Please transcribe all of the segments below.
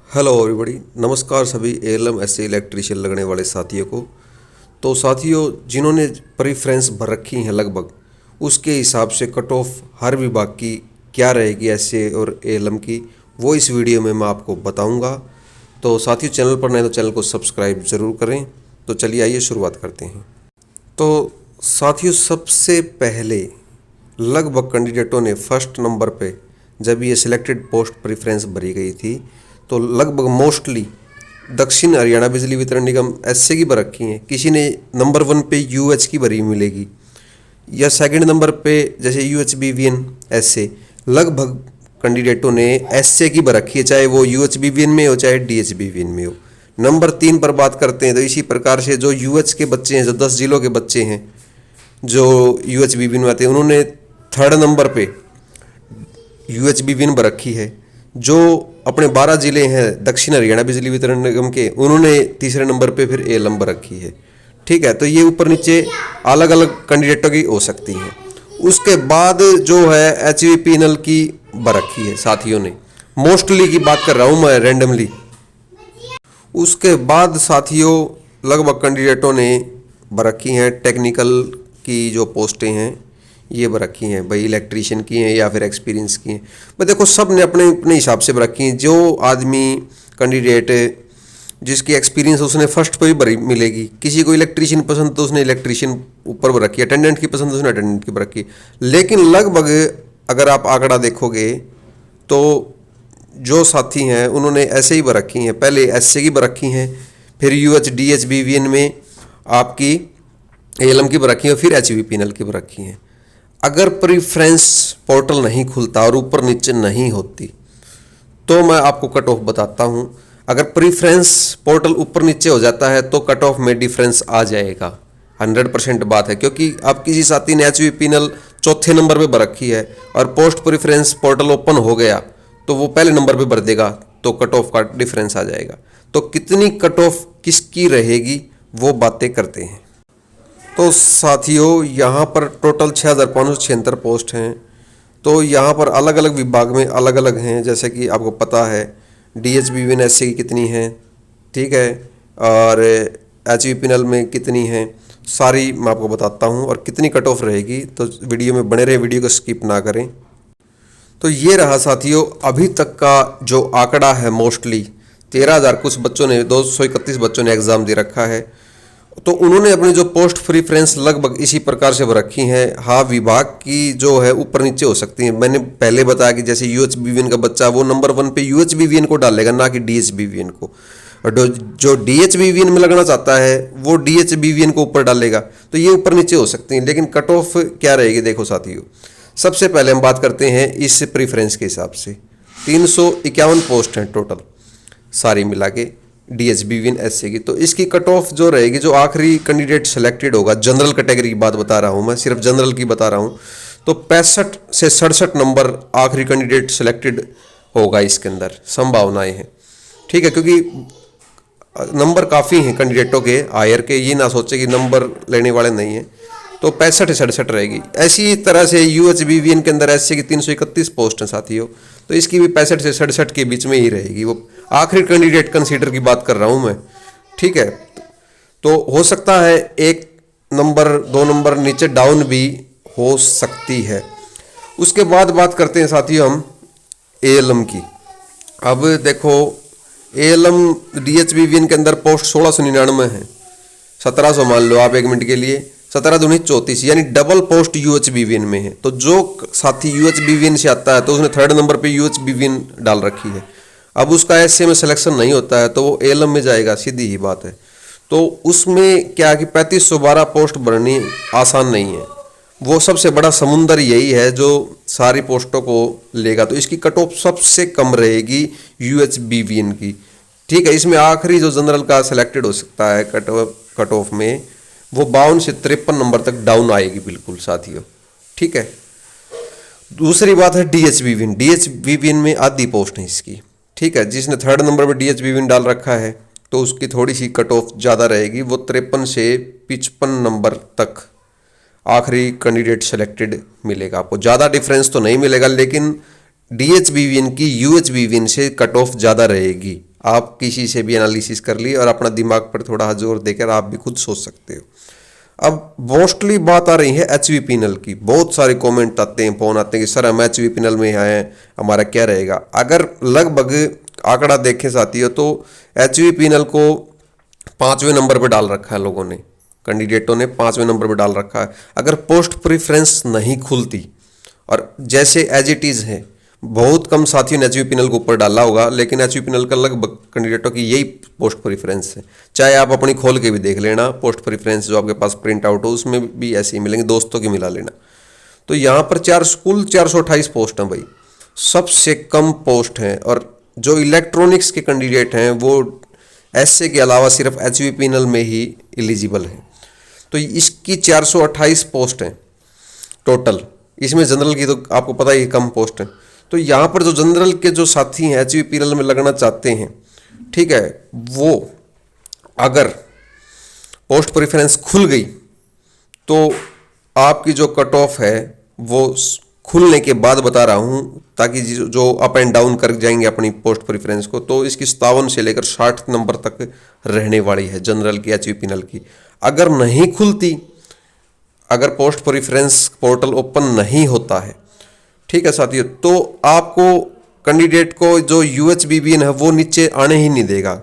Hello everybody, नमस्कार सभी ALM S A electrician लगने वाले साथियों को। तो साथियों, जिन्होंने प्रेफरेंस भर रखी हैं लगभग, उसके हिसाब से कट ऑफ हर विभाग की क्या रहेगी एसए और एएलएम की, वो इस वीडियो में मैं आपको बताऊंगा। तो साथियों, चैनल पर नए तो चैनल को सब्सक्राइब ज़रूर करें। तो चलिए आइए शुरुआत करते हैं। तो साथियों, सबसे पहले लगभग कैंडिडेटों ने फर्स्ट नंबर पे जब ये सिलेक्टेड पोस्ट प्रेफरेंस भरी गई थी तो लगभग मोस्टली दक्षिण हरियाणा बिजली वितरण निगम एसए की भर रखी हैं। किसी ने नंबर 1 पे यूएच की भरी मिलेगी, या सेकंड नंबर पे जैसे यूएचबीवीएन एसए, लगभग कैंडिडेटों ने एसए की भर रखी है, चाहे वो यूएचबीवीएन में हो चाहे डीएचबीवीएन में हो। नंबर 3 पर बात करते हैं तो इसी प्रकार से जो यूएच के बच्चे हैं, जो 10 जिलों के बच्चे हैं जो यूएचबीवीएन में आते हैं, उन्होंने थर्ड नंबर पे यूएचबीवीएन भर रखी है। जो अपने 12 जिले हैं दक्षिण हरियाणा बिजली वितरण निगम के, उन्होंने तीसरे नंबर पे फिर ए नंबर रखी है। ठीक है, तो ये ऊपर नीचे अलग अलग कैंडिडेटों की हो सकती है। उसके बाद जो है एचवीपीएनएल की भर रखी है साथियों ने, मोस्टली की बात कर रहा हूँ मैं, रैंडमली। उसके बाद साथियों लगभग कैंडिडेटों ने भर रखी हैं टेक्निकल की जो पोस्टें हैं, ये भर रखी हैं भाई, इलेक्ट्रीशियन की हैं या फिर एक्सपीरियंस की हैं। भाई देखो, सब ने अपने अपने हिसाब से भर रखी हैं। जो आदमी कैंडिडेट जिसकी एक्सपीरियंस उसने फर्स्ट पे ही भरी मिलेगी। किसी को इलेक्ट्रीशियन पसंद तो उसने इलेक्ट्रीशियन ऊपर भर रखी है, अटेंडेंट की पसंद तो उसने अटेंडेंट की भर रखी है। लेकिन लगभग अगर आप आंकड़ा देखोगे तो जो साथी हैं उन्होंने ऐसे ही भर रखी हैं। पहले एसए की भर रखी हैं, फिर यूएच डीएचबीवीएन में आपकी एएलएम की भर रखी है, फिर एचवीपीएनएल की भर रखी हैं। अगर प्रेफरेंस पोर्टल नहीं खुलता और ऊपर नीचे नहीं होती तो मैं आपको कट ऑफ बताता हूं। अगर प्रेफरेंस पोर्टल ऊपर नीचे हो जाता है तो कट ऑफ में डिफरेंस आ जाएगा, 100% बात है। क्योंकि अब किसी साथी ने एचवीपीएनएल चौथे नंबर पे भर रखी है और पोस्ट प्रेफरेंस पोर्टल ओपन हो गया तो वो पहले नंबर पे भर देगा, तो कट ऑफ का डिफरेंस आ जाएगा। तो कितनी कट ऑफ किसकी रहेगी वो बातें करते हैं। तो साथियों, यहाँ पर टोटल 6576 पोस्ट हैं। तो यहाँ पर अलग अलग विभाग में अलग अलग हैं, जैसे कि आपको पता है डीएचबीवीएन एसए की कितनी हैं, ठीक है, और एचवीपीएनएल में कितनी हैं, सारी मैं आपको बताता हूँ और कितनी कट ऑफ रहेगी। तो वीडियो में बने रहे, वीडियो को स्किप ना करें। तो ये रहा साथियों अभी तक का जो आंकड़ा है। मोस्टली 13,000 कुछ बच्चों ने, 231 बच्चों ने एग्ज़ाम दे रखा है। तो उन्होंने अपनी जो पोस्ट प्रेफरेंस लगभग इसी प्रकार से भर रखी हैं। हाँ, विभाग की जो है ऊपर नीचे हो सकती है। मैंने पहले बताया कि जैसे यूएचबीवीएन का बच्चा वो नंबर 1 पे यूएचबीवीएन को डालेगा, ना कि डीएचबीवीएन को। और जो डीएचबीवीएन में लगना चाहता है वो डीएचबीवीएन को ऊपर डालेगा। तो ये ऊपर नीचे हो सकती हैं, लेकिन कट ऑफ क्या रहेगी देखो साथियों। सबसे पहले हम बात करते हैं इस प्रेफरेंस के हिसाब से 351 पोस्ट हैं टोटल सारी मिला के डीएचबीवीएन एसए की। तो इसकी कट ऑफ जो रहेगी, जो आखिरी कैंडिडेट सेलेक्टेड होगा, जनरल कैटेगरी की बात बता रहा हूँ मैं, सिर्फ जनरल की बता रहा हूँ, तो 65 से 67 नंबर आखिरी कैंडिडेट सेलेक्टेड होगा। इसके अंदर संभावनाएं हैं, ठीक है, क्योंकि नंबर काफ़ी हैं कैंडिडेटों के हायर के, ये ना सोचे कि नंबर लेने वाले नहीं हैं। तो 65 से 67 रहेगी। ऐसी तरह से यूएचबीवीएन के अंदर एसए की 331 पोस्ट हैं साथियों, तो इसकी भी 65 से 67 के बीच में ही रहेगी। वो आखिरी कैंडिडेट कंसीडर की बात कर रहा हूं मैं, ठीक है। तो हो सकता है 1 नंबर 2 नंबर नीचे डाउन भी हो सकती है। उसके बाद बात करते हैं साथियों हम एएलएम की। अब देखो, एएलएम डीएचबीवीएन के अंदर पोस्ट 1699 है, 1700 मान लो आप 1 मिनट के लिए, 17 दूनी 34, यानी डबल पोस्ट यूएचबीवीएन में है। तो जो साथी यूएचबीवीएन से आता है तो उसने थर्ड नंबर पे यूएचबीवीएन डाल रखी है। अब उसका एसए में सिलेक्शन नहीं होता है तो वो एएलएम में जाएगा, सीधी ही बात है। तो उसमें क्या कि 3512 पोस्ट भरनी आसान नहीं है। वो सबसे बड़ा समुंदर यही है जो सारी पोस्टों को लेगा। तो इसकी कट ऑफ सबसे कम रहेगी यूएचबीवीएन की, ठीक है। इसमें आखिरी जो जनरल का सिलेक्टेड हो सकता है कट ऑफ में, वो 52 से 53 नंबर तक डाउन आएगी बिल्कुल साथियों, ठीक है। दूसरी बात है डीएचबीवीएन। डीएचबीवीएन में आधी पोस्ट है इसकी, ठीक है। जिसने थर्ड नंबर पर डीएचबीवीएन डाल रखा है तो उसकी थोड़ी सी कट ऑफ ज़्यादा रहेगी, वो 53 से 55 नंबर तक आखिरी कैंडिडेट सेलेक्टेड मिलेगा आपको। ज़्यादा डिफरेंस तो नहीं मिलेगा, लेकिन डीएचबीवीएन की यूएचबीवीएन से कट ऑफ ज़्यादा रहेगी आप किसी से भी एनालिसिस कर लिए और अपना दिमाग पर थोड़ा जोर देकर आप भी खुद सोच सकते हो। अब मोस्टली बात आ रही है एचवी पैनल की। बहुत सारे कमेंट आते हैं, फोन आते हैं कि सर हम एचवी पैनल में आए, हमारा क्या रहेगा। अगर लगभग आंकड़ा देखें साथियों तो एचवी पैनल को 5वें नंबर पे डाल रखा है लोगों ने, कैंडिडेटों ने 5वें नंबर पे डाल रखा है। अगर पोस्ट प्रेफरेंस नहीं खुलती और जैसे एज इट इज़ है, बहुत कम साथियों ने एचवी पैनल को ऊपर डाला होगा, लेकिन एचवी पैनल का लगभग कैंडिडेटों की यही पोस्ट प्रेफरेंस है। चाहे आप अपनी खोल के भी देख लेना, पोस्ट प्रेफरेंस जो आपके पास प्रिंट आउट हो उसमें भी ऐसे ही मिलेंगे, दोस्तों की मिला लेना। तो यहाँ पर कुल 428 पोस्ट हैं भाई, सबसे कम पोस्ट हैं। और जो इलेक्ट्रॉनिक्स के कैंडिडेट हैं वो एसए के अलावा सिर्फ एचवी पैनल में ही एलिजिबल हैं। तो इसकी 428 पोस्ट हैं टोटल। इसमें जनरल की तो आपको पता ही कम पोस्ट है। तो यहाँ पर जो जनरल के जो साथी हैं एचवी पैनल में लगना चाहते हैं, ठीक है, वो अगर पोस्ट प्रेफरेंस खुल गई तो आपकी जो कट ऑफ है वो खुलने के बाद बता रहा हूँ, ताकि जो अप एंड डाउन कर जाएंगे अपनी पोस्ट प्रेफरेंस को, तो इसकी 57 से लेकर 60 नंबर तक रहने वाली है जनरल की, एचवी पैनल की। अगर नहीं खुलती, अगर पोस्ट प्रेफरेंस पोर्टल ओपन नहीं होता है, ठीक है साथियों, तो आपको कैंडिडेट को जो यूएचबीवीएन है वो नीचे आने ही नहीं देगा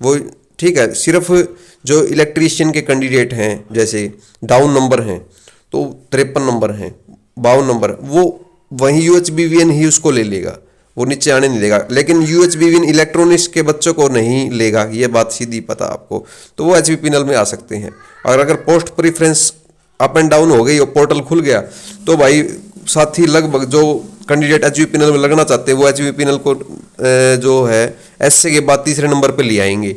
वो, ठीक है। सिर्फ जो इलेक्ट्रीशियन के कैंडिडेट हैं जैसे डाउन नंबर हैं तो 53 नंबर हैं, 52 नंबर, वो वहीं यूएचबीवीएन ही उसको ले लेगा, वो नीचे आने नहीं देगा। लेकिन यूएचबीवीएन इलेक्ट्रॉनिक्स के बच्चों को नहीं लेगा, ये बात सीधी पता आपको। तो वो एचवी पैनल में आ सकते हैं। और अगर post preference up and down हो गई और पोर्टल खुल गया तो भाई साथी लगभग जो कैंडिडेट एचवी पैनल में लगना चाहते हैं वो एचवी पैनल को जो है एसए के बाद तीसरे नंबर पे ले आएंगे,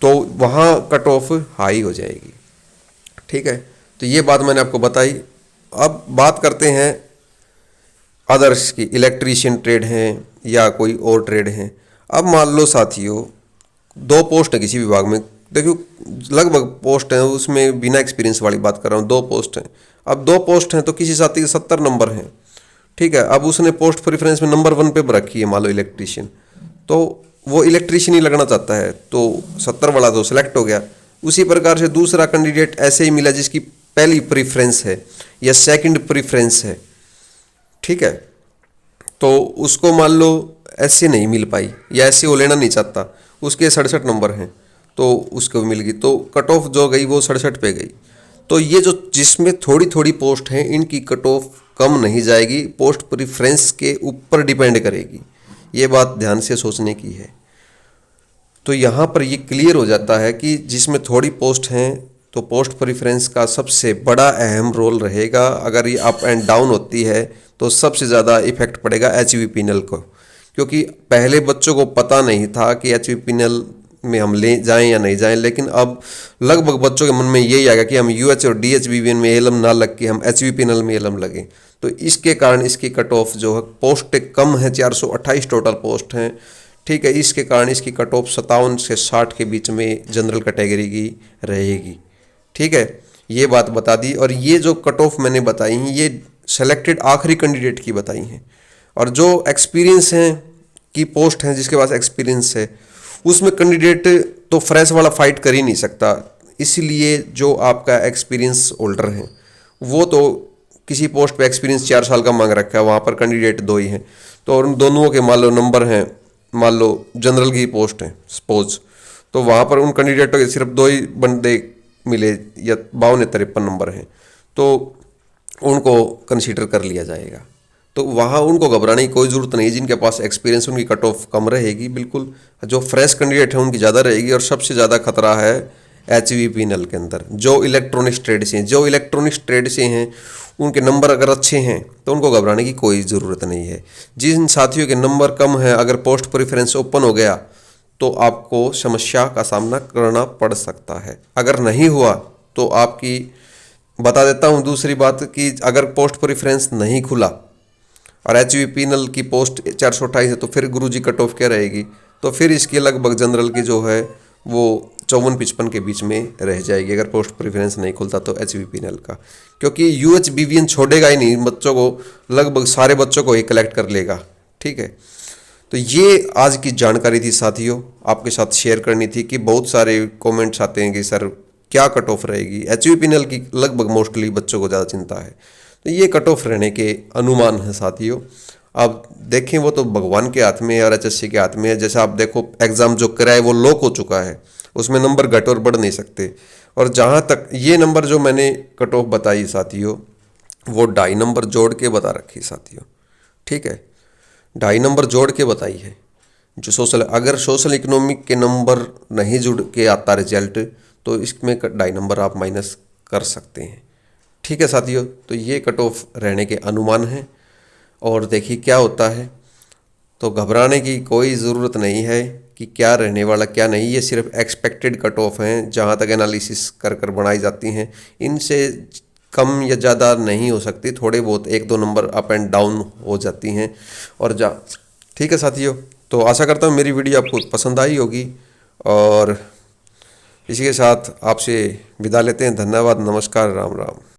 तो वहाँ कट ऑफ हाई हो जाएगी, ठीक है। तो ये बात मैंने आपको बताई। अब बात करते हैं अदर्स की, इलेक्ट्रीशियन ट्रेड हैं या कोई और ट्रेड हैं। अब मान लो साथियों 2 पोस्ट है किसी विभाग में, देखो लगभग पोस्ट हैं, उसमें बिना एक्सपीरियंस वाली बात कर रहा हूँ, 2 पोस्ट हैं। अब 2 पोस्ट हैं तो किसी साथी के 70 नंबर हैं, ठीक है। अब उसने पोस्ट प्रेफरेंस में नंबर 1 पे रखी है मान लो इलेक्ट्रीशियन, तो वो इलेक्ट्रीशियन ही लगना चाहता है, तो 70 वाला तो सिलेक्ट हो गया। उसी प्रकार से दूसरा कैंडिडेट ऐसे ही मिला जिसकी पहली प्रेफरेंस है या सेकंड प्रेफरेंस है, ठीक है, तो उसको मान लो ऐसे नहीं मिल पाई या ऐसे वो लेना नहीं चाहता, उसके 67 नंबर हैं तो उसको मिल गई, तो कट ऑफ जो गई वो 67 पे गई। तो ये जो जिसमें थोड़ी थोड़ी पोस्ट हैं इनकी कट ऑफ कम नहीं जाएगी, पोस्ट प्रेफरेंस के ऊपर डिपेंड करेगी, ये बात ध्यान से सोचने की है। तो यहाँ पर ये क्लियर हो जाता है कि जिसमें थोड़ी पोस्ट हैं तो पोस्ट प्रेफरेंस का सबसे बड़ा अहम रोल रहेगा। अगर ये अप एंड डाउन होती है तो सबसे ज़्यादा इफेक्ट पड़ेगा एचवी पैनल को, क्योंकि पहले बच्चों को पता नहीं था कि एचवी पैनल में हम ले जाएं या नहीं जाएं, लेकिन अब लगभग बच्चों के मन में यही आएगा कि हम यूएच और डीएचबीवीएन में एलम ना लग के हम एचवी पैनल में एलम लगें। तो इसके कारण इसकी कट ऑफ जो है पोस्ट कम है, 428 टोटल पोस्ट हैं, ठीक है। इसके कारण इसकी कट ऑफ 57 से 60 के बीच में जनरल कैटेगरी की रहेगी, ठीक है। ये बात बता दी। और ये जो कट ऑफ मैंने बताई हैं ये सेलेक्टेड आखिरी कैंडिडेट की बताई हैं, और जो एक्सपीरियंस हैं की पोस्ट हैं जिसके पास एक्सपीरियंस है उसमें कैंडिडेट तो फ्रेश वाला फाइट कर ही नहीं सकता, इसलिए जो आपका एक्सपीरियंस होल्डर है वो तो किसी पोस्ट पे एक्सपीरियंस 4 साल का मांग रखा है, वहाँ पर कैंडिडेट 2 ही हैं, तो उन दोनों के मान लो नंबर हैं, मान लो जनरल की पोस्ट है सपोज, तो वहाँ पर उन कैंडिडेटों के सिर्फ 2 ही बंदे मिले या 52 या 53 नंबर हैं, तो उनको कंसीडर कर लिया जाएगा। तो वहाँ उनको घबराने की कोई ज़रूरत नहीं, जिनके पास एक्सपीरियंस उनकी कट ऑफ कम रहेगी बिल्कुल, जो फ्रेश कैंडिडेट है उनकी ज़्यादा रहेगी। और सबसे ज़्यादा खतरा है एचवी पैनल के अंदर जो इलेक्ट्रॉनिक्स ट्रेड से हैं, जो इलेक्ट्रॉनिक्स ट्रेड से हैं उनके नंबर अगर अच्छे हैं तो उनको घबराने की कोई ज़रूरत नहीं है। जिन साथियों के नंबर कम है अगर पोस्ट प्रेफरेंस ओपन हो गया तो आपको समस्या का सामना करना पड़ सकता है। अगर नहीं हुआ तो आपकी बता देता हूँ दूसरी बात कि अगर पोस्ट प्रेफरेंस नहीं खुला और एचवी पैनल की पोस्ट 428 है तो फिर गुरुजी कट ऑफ क्या रहेगी, तो फिर इसकी लगभग जनरल की जो है वो 54-55 के बीच में रह जाएगी अगर पोस्ट प्रेफरेंस नहीं खुलता तो एचवी पैनल का, क्योंकि यूएचबीवीएन छोड़ेगा ही नहीं, बच्चों को लगभग सारे बच्चों को ही कलेक्ट कर लेगा, ठीक है। तो ये आज की जानकारी थी साथियों, आपके साथ शेयर करनी थी कि बहुत सारे कमेंट्स आते हैं कि सर क्या कट ऑफ रहेगी। HVPNL की लगभग मोस्टली बच्चों को ज़्यादा चिंता है, तो ये कट ऑफ रहने के अनुमान है साथियों। अब देखें वो तो भगवान के हाथ में है और HSC के हाथ में है। जैसे आप देखो एग्ज़ाम जो करा है वो लॉक हो चुका है, उसमें नंबर घट और बढ़ नहीं सकते। और जहाँ तक ये नंबर जो मैंने कट ऑफ बताई साथियों, वो 2.5 नंबर जोड़ के बता रखी साथियों, ठीक है, 2.5 नंबर जोड़ के बताई है। जो सोशल, अगर सोशल इकोनॉमिक के नंबर नहीं जुड़ के आता रिजल्ट, तो इसमें 2.5 नंबर आप माइनस कर सकते हैं, ठीक है साथियों। तो ये कट ऑफ रहने के अनुमान हैं और देखिए क्या होता है। तो घबराने की कोई ज़रूरत नहीं है कि क्या रहने वाला क्या नहीं, ये सिर्फ एक्सपेक्टेड कट ऑफ हैं जहाँ तक एनालिसिस कर कर बनाई जाती हैं। इनसे कम या ज़्यादा नहीं हो सकती, थोड़े बहुत 1-2 नंबर अप एंड डाउन हो जाती हैं और ठीक है साथियों। तो आशा करता हूँ मेरी वीडियो आपको पसंद आई होगी और इसी के साथ आपसे विदा लेते हैं। धन्यवाद, नमस्कार, राम राम।